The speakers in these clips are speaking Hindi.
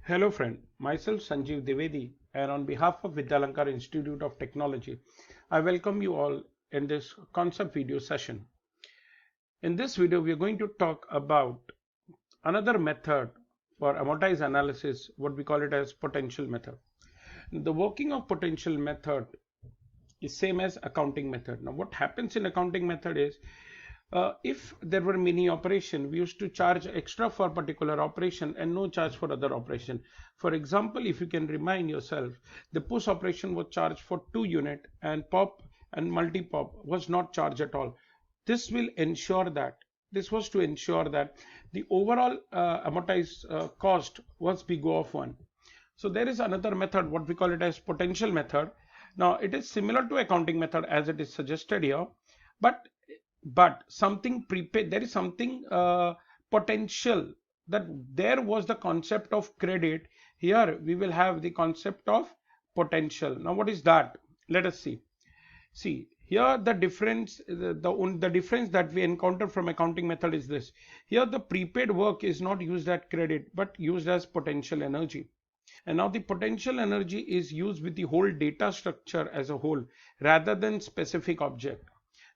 Hello friend, myself Sanjeev Dwivedi, and on behalf of Vidyalankar Institute of Technology, I welcome you all in this concept video session. In this video, we are going to talk about another method for amortized analysis, what we call it as potential method. The working of potential method is same as accounting method. Now what happens in accounting method is if there were many operation, we used to charge extra for particular operation and no charge for other operation. For example, if you can remind yourself, the push operation was charged for 2 unit and pop and multi pop was not charged at all. This will ensure that this was to ensure that the overall amortized cost was big of 1. So there is another method, what we call it as potential method. Now it is similar to accounting method as it is suggested here, but something prepaid, there is something potential, that there was the concept of credit. Here we will have the concept of potential. Now what is that? Let us see here the difference. The difference that we encounter from accounting method is this: here the prepaid work is not used as credit but used as potential energy. And now the potential energy is used with the whole data structure as a whole rather than specific object.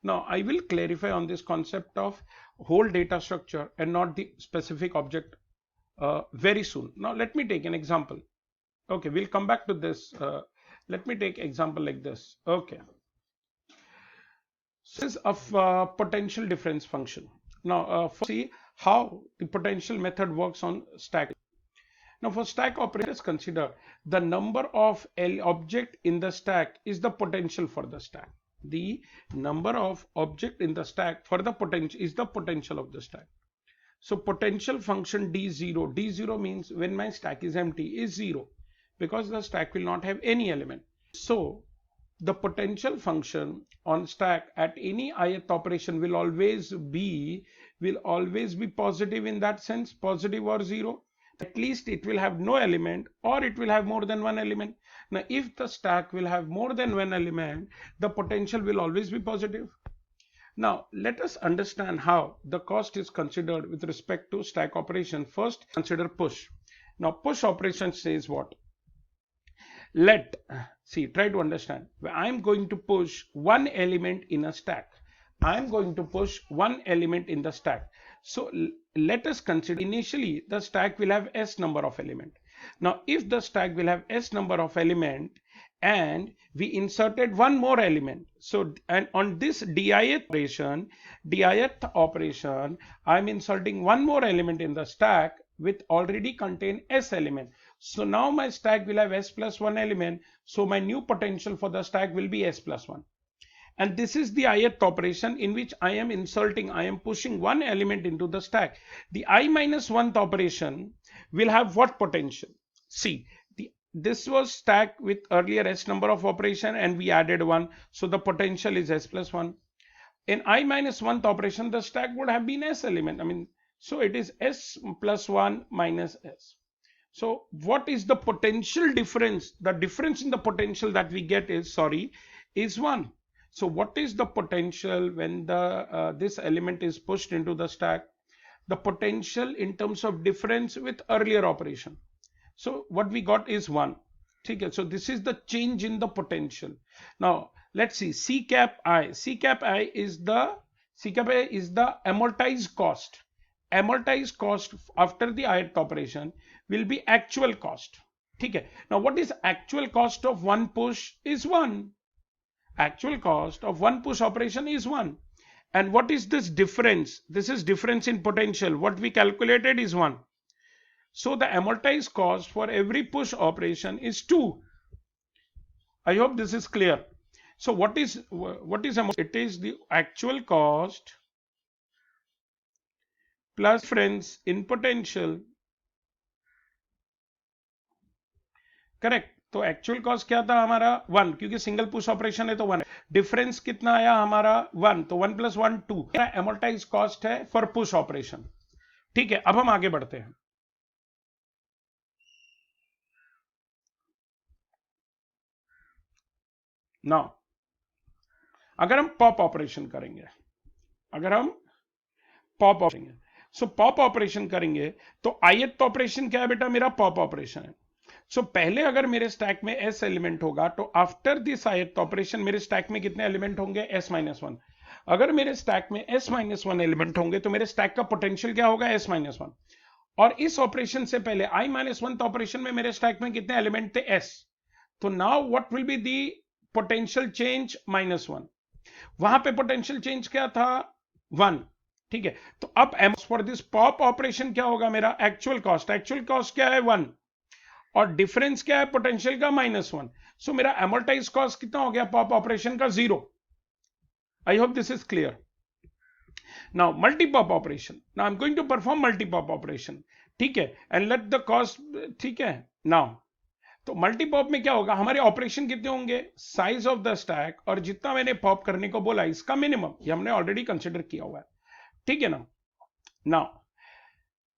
Now I will clarify on this concept of whole data structure and not the specific object very soon. Now let me take an example. Okay, we'll come back to this. Let me take example like this. Okay, so this is of potential difference function. Now see how the potential method works on stack. Now for stack operators, consider the number of object in the stack is the potential for the stack. The number of object in the stack for the potential is the potential of the stack. So potential function d0, d0 means when my stack is empty is 0 because the stack will not have any element. So the potential function on stack at any ith operation will always be positive, in that sense, positive or 0. At least it will have no element or it will have more than one element. Now if the stack will have more than one element, the potential will always be positive. Now let us understand how the cost is considered with respect to stack operation. First consider push. Now push operation says what? Try to understand. I'm going to push one element in a stack. I'm going to push one element in the stack. So let us consider initially the stack will have s number of element. Now if the stack will have s number of element and we inserted one more element, so and on this dith operation I'm inserting one more element in the stack with already contain s element. So now my stack will have s plus 1 element, so my new potential for the stack will be s plus 1. And this is the ith operation in which I am pushing one element into the stack. The I minus 1th operation will have what potential? See, this was stack with earlier s number of operation and we added 1, so the potential is s plus 1. In I minus 1th operation, the stack would have been s element. So it is s plus 1 minus s. So what is the potential difference? The difference in the potential that we get is 1. So what is the potential when the this element is pushed into the stack? The potential in terms of difference with earlier operation. So what we got is 1. Okay, so this is the change in the potential. Now let's see C cap I. C cap I is the amortized cost. Amortized cost after the ith operation will be actual cost. Okay. Now what is actual cost of one push is 1. Actual cost of one push operation is 1. And what is this difference? This is difference in potential. What we calculated is 1. So the amortized cost for every push operation is 2. I hope this is clear. So what is it is the actual cost plus difference in potential. Correct. तो एक्चुअल कॉस्ट क्या था हमारा 1, क्योंकि सिंगल पुश ऑपरेशन है तो 1. डिफरेंस कितना आया हमारा 1, तो 1 प्लस 1 2. एमोर्टाइज कॉस्ट है फॉर पुश ऑपरेशन. ठीक है, अब हम आगे बढ़ते हैं. नाउ अगर हम पॉप ऑपरेशन करेंगे, सो पॉप ऑपरेशन करेंगे तो ith ऑपरेशन क्या है बेटा, मेरा पॉप ऑपरेशन है। सो पहले अगर मेरे स्टैक में s एलिमेंट होगा तो आफ्टर दिस ith ऑपरेशन मेरे स्टैक में कितने एलिमेंट होंगे, s-1। अगर मेरे स्टैक में s-1 एलिमेंट होंगे तो मेरे स्टैक का पोटेंशियल क्या होगा, s-1। और इस ऑपरेशन से पहले i-1 ऑपरेशन में मेरे स्टैक में कितने एलिमेंट थे, s। तो now what will be the potential change, -1। वहां पे पोटेंशियल चेंज क्या था, 1। ठीक है, तो अब m for this pop operation क्या होगा, मेरा एक्चुअल कॉस्ट क्या है, 1, और डिफरेंस क्या है पोटेंशियल का, -1। सो मेरा एमोर्टाइज कॉस्ट कितना हो गया पॉप ऑपरेशन का, 0। I hope this is clear. Now multi pop operation, now I am going to perform multi pop operation, ठीक है, एंड लेट द कॉस्ट, ठीक है। नाउ तो मल्टी पॉप में क्या होगा, हमारे ऑपरेशन कितने होंगे, साइज ऑफ द स्टैक और जितना मैंने पॉप करने को बोला इसका मिनिमम, ये हमने ऑलरेडी कंसिडर किया हुआ है, ठीक है ना। नाउ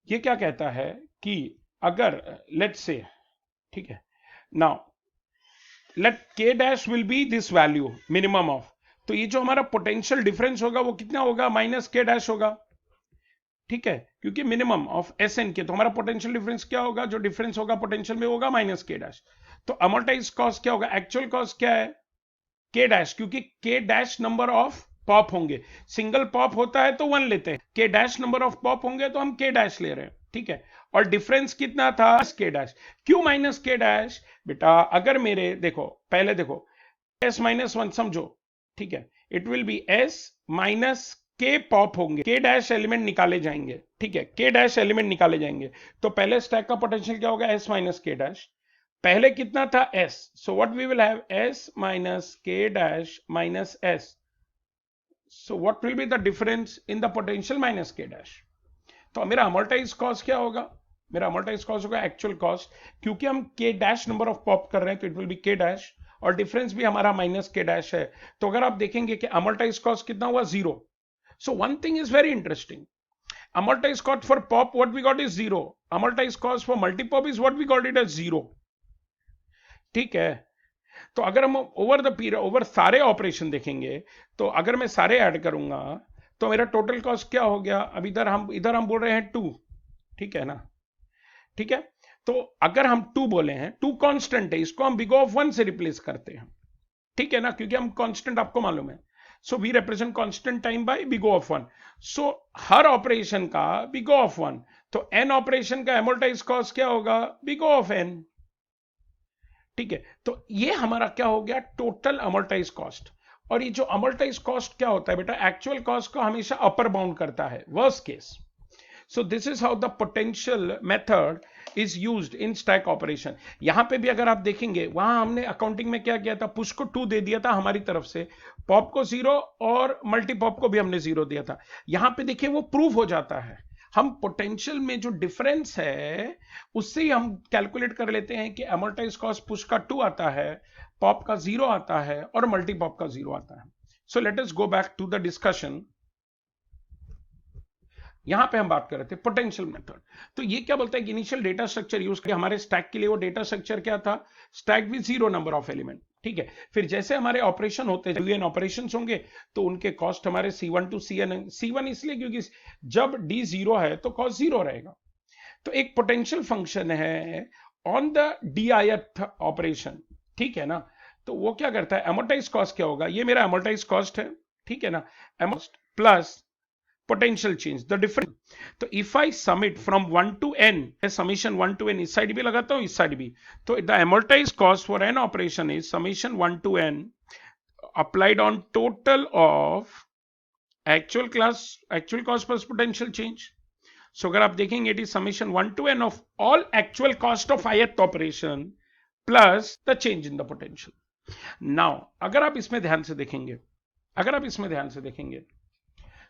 ये क्या कहता है कि अगर लेट्स से, ठीक है, now let k dash will be this value minimum of, तो ये जो हमारा पोटेंशियल डिफरेंस होगा वो कितना होगा, -k डैश होगा, ठीक है, क्योंकि मिनिमम ऑफ SN के, तो हमारा पोटेंशियल डिफरेंस क्या होगा, जो डिफरेंस होगा पोटेंशियल में होगा -k डैश। तो अमोर्टाइज कॉस्ट क्या होगा, एक्चुअल कॉस्ट क्या है, k डैश, क्योंकि k dash number of pop होंगे, सिंगल पॉप होता है तो 1 लेते हैं, k dash number of pop होंगे तो हम k डैश ले रहे हैं, ठीक है, और डिफरेंस कितना था, k डैश। क्यों -k डैश बेटा, अगर मेरे देखो पहले देखो s-1 समझो, ठीक है, it will be s k pop होंगे, k डैश एलिमेंट निकाले जाएंगे, ठीक है, k डैश एलिमेंट निकाले जाएंगे, तो पहले स्टैक का पोटेंशियल क्या होगा, s - k डैश, पहले कितना था s, so what we will have, s k dash s, so what will be the difference in the potential -k dash. तो मेरा अमोर्टाइज कॉस्ट क्या होगा, मेरा अमोर्टाइज कॉस्ट होगा एक्चुअल कॉस्ट, क्योंकि हम k dash number of pop कर रहे हैं तो it will be k dash, और डिफरेंस भी हमारा -k डैश है, तो अगर आप देखेंगे कि अमोर्टाइज कॉस्ट कितना हुआ, 0। So one thing is very interesting, amortize cost for pop what we got is 0, amortize cost for multi pop is what we got it as 0, ठीक है। तो अगर हम ओवर द पीरियड, ओवर सारे ऑपरेशन देखेंगे, तो अगर मैं सारे ऐड करूंगा तो मेरा टोटल कॉस्ट क्या हो गया, अब इधर हम बोल रहे हैं 2, ठीक है ना, ठीक है, तो अगर हम 2 बोले हैं, 2 कांस्टेंट है, इसको हम बिग ऑफ 1 से रिप्लेस करते हैं, ठीक है ना, क्योंकि हम कांस्टेंट आपको मालूम है, so we represent constant time by big of 1, so हर ऑपरेशन का बिग ऑफ 1, तो n ऑपरेशन का एमोर्टाइज कॉस्ट क्या होगा, बिग ऑफ n, ठीक है। तो ये हमारा क्या हो गया, टोटल अमोर्टाइज कॉस्ट। और ये जो अमोर्टाइज कॉस्ट क्या होता है बेटा, एक्चुअल कॉस्ट को हमेशा अपर बाउंड करता है, worst case. So this is how the potential method is used in stack operation. यहां पे भी अगर आप देखेंगे, वहां हमने अकाउंटिंग में क्या किया था, पुश को 2 दे दिया था हमारी तरफ से, पॉप को 0 और मल्टी पॉप को भी हमने 0 दिया था। यहां पे देखिए वो प्रूव हो जाता है, हम पोटेंशियल में जो डिफरेंस है उससे ही हम कैलकुलेट कर लेते हैं कि अमोर्टाइज कॉस्ट पुश का 2 आता है, पॉप का 0 आता है और मल्टी पॉप का 0 आता है। So let us go back to the discussion. यहां पे हम बात कर रहे थे पोटेंशियल मेथड। तो ये क्या बोलता है कि इनिशियल डेटा स्ट्रक्चर यूज करके, हमारे स्टैक के लिए वो डेटा स्ट्रक्चर क्या था, stack with 0 number of element, ठीक है। फिर जैसे हमारे ऑपरेशन होते हैं, यूएन ऑपरेशंस होंगे, तो उनके कॉस्ट हमारे C1 टू C1 इसलिए क्योंकि जब D 0 है तो कॉस्ट 0 रहेगा। तो एक पोटेंशियल फंक्शन है ऑन द DIth ऑपरेशन, ठीक है ना, तो वो क्या करता है, अमोर्टाइज कॉस्ट क्या होगा, ये मेरा अमोर्टाइज कॉस्ट है, ठीक है ना, amortise plus potential change the difference। तो if I sum it from 1 to n, summation 1 to n, इस साइड भी लगाता हूं इस साइड भी, तो the amortized cost for n operation is summation 1 to n applied on total of actual cost plus potential change। so अगर आप देखेंगे it is summation 1 to n of all actual cost of ith operation plus the change in the potential। now अगर आप इसमें ध्यान से देखेंगे,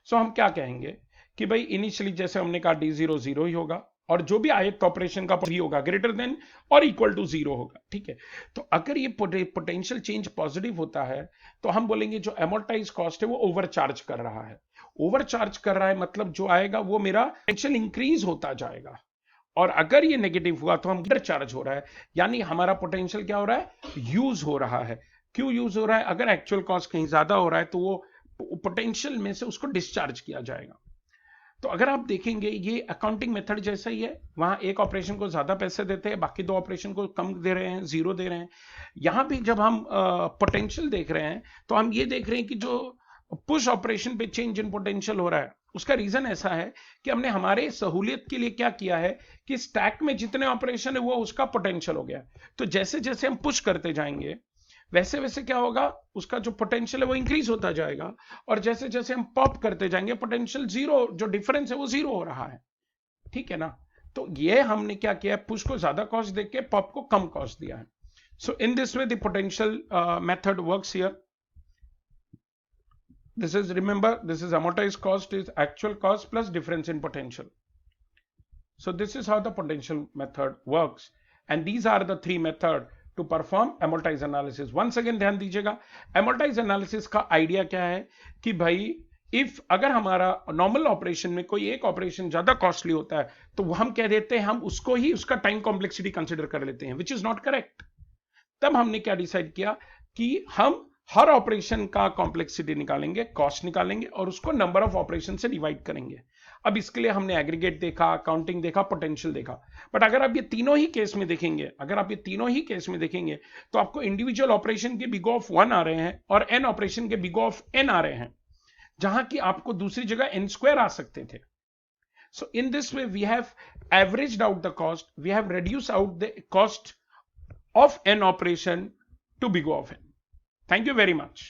सो हम क्या कहेंगे कि भाई इनिशियली जैसे हमने कहा D0 0 ही होगा, और जो भी ith ऑपरेशन का भी होगा ग्रेटर देन और इक्वल टू 0 होगा, ठीक है। तो अगर ये पोटेंशियल चेंज पॉजिटिव होता है तो हम बोलेंगे जो अमोर्टाइज कॉस्ट है वो ओवरचार्ज कर रहा है। ओवरचार्ज कर रहा है मतलब जो आएगा वो मेरा पोटेंशियल इंक्रीज होता जाएगा, और अगर ये नेगेटिव हुआ तो हम अंडर चार्ज हो रहा है, यानी हमारा पोटेंशियल क्या हो रहा है, यूज हो रहा है। क्यों यूज हो रहा है, अगर एक्चुअल कॉस्ट कहीं ज्यादा हो रहा है तो वो पोटेंशियल में से उसको डिस्चार्ज किया जाएगा। तो अगर आप देखेंगे ये अकाउंटिंग मेथड जैसा ही है, वहां एक ऑपरेशन को ज्यादा पैसे देते हैं, बाकी दो ऑपरेशन को कम दे रहे हैं, जीरो दे रहे हैं। यहां भी जब हम पोटेंशियल देख रहे हैं तो हम ये देख रहे हैं कि जो पुश ऑपरेशन पे चेंज इन पोटेंशियल हो रहा है, उसका रीजन ऐसा है कि हमने हमारे सहूलियत के लिए क्या किया है कि स्टैक में जितने ऑपरेशन है वो उसका पोटेंशियल हो गया। तो जैसे जैसे हम पुश करते जाएंगे वैसे वैसे क्या होगा, उसका जो पोटेंशियल है वो इंक्रीज होता जाएगा, और जैसे जैसे हम पॉप करते जाएंगे पोटेंशियल जीरो, जो डिफरेंस है वो जीरो हो रहा है। ठीक है ना। तो ये हमने क्या किया है, पुश को ज्यादा कॉस्ट देके पॉप को कम कॉस्ट दिया है। So in this way the potential method works here. This is, remember, this is amortized cost is actual cost plus difference in potential. So this is how the potential method works, and these are the three methods to perform amortized analysis. Once again ध्यान दीजिएगा, amortized analysis का आइडिया क्या है कि भाई इफ अगर हमारा नॉर्मल ऑपरेशन में कोई एक ऑपरेशन ज्यादा कॉस्टली होता है तो वो हम कह देते हैं, हम उसको ही उसका टाइम कॉम्प्लेक्सिटी कंसिडर कर लेते हैं, विच इज नॉट करेक्ट। तब हमने क्या डिसाइड किया कि हम हर ऑपरेशन का कॉम्प्लेक्सिटी निकालेंगे, कॉस्ट निकालेंगे और उसको नंबर ऑफ ऑपरेशन से डिवाइड करेंगे। अब इसके लिए हमने एग्रीगेट देखा, अकाउंटिंग देखा, पोटेंशियल देखा। बट अगर आप ये तीनों ही केस में देखेंगे, तो आपको इंडिविजुअल ऑपरेशन के बिग ऑफ 1 आ रहे हैं और एन ऑपरेशन के बिग ऑफ एन आ रहे हैं, जहां की आपको दूसरी जगह एन स्क्वायर आ सकते थे। So in this way we have averaged out the cost, we have reduced out the cost of an operation to big O of n. Thank you very much.